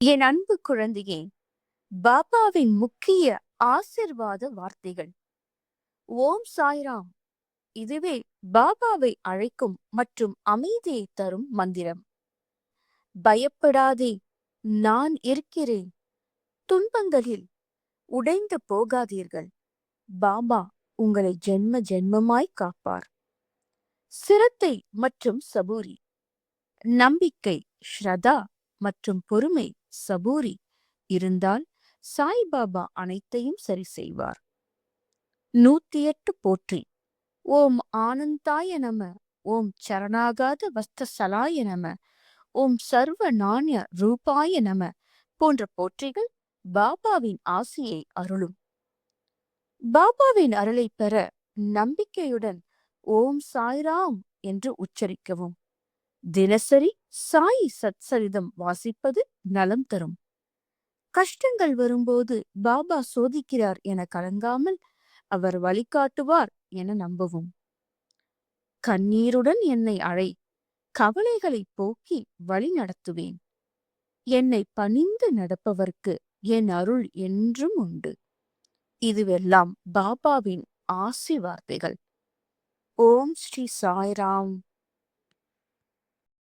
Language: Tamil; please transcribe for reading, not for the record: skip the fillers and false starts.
என் அன்பு குழந்தையே, பாபாவின் முக்கிய ஆசிர்வாத வார்த்தைகள். ஓம் சாய்ராம். இதுவே பாபாவை அழைக்கும் மற்றும் அமைதியை தரும் மந்திரம். பயப்படாதே, நான் இருக்கிறேன். துன்பங்களில் உடைந்து போகாதீர்கள். பாபா உங்களை ஜென்ம ஜென்மமாய் காப்பார். சிரத்தை மற்றும் சபூரி. நம்பிக்கை, ஸ்ரதா மற்றும் பொறுமை, சபூரி இருந்தால் சாய்பாபா அனைத்தையும் சரி செய்வார். 108 போற்றி. ஓம் ஆனந்தாய நம. ஓம் சரணாகாத வஸ்தசலாய நம. ஓம் சர்வ நாணய ரூபாய நம போன்ற போற்றிகள் பாபாவின் ஆசியை அருளும். பாபாவின் அருளை பெற நம்பிக்கையுடன் ஓம் சாய்ராம் என்று உச்சரிக்கவும். தினசரி சாய் சத்சரிதம் வாசிப்பது நலம் தரும். கஷ்டங்கள் வரும்போது பாபா சோதிக்கிறார் என கலங்காமல் அவர் வழிகாட்டுவார் என நம்பவும். கண்ணீருடன் என்னை அழை, கவலைகளை போக்கி வழி நடத்துவேன். என்னை பணிந்து நடப்பவர்க்கு என் அருள் என்றும் உண்டு. இதுவெல்லாம் பாபாவின் ஆசி வார்த்தைகள். ஓம் ஸ்ரீ சாய்ராம்.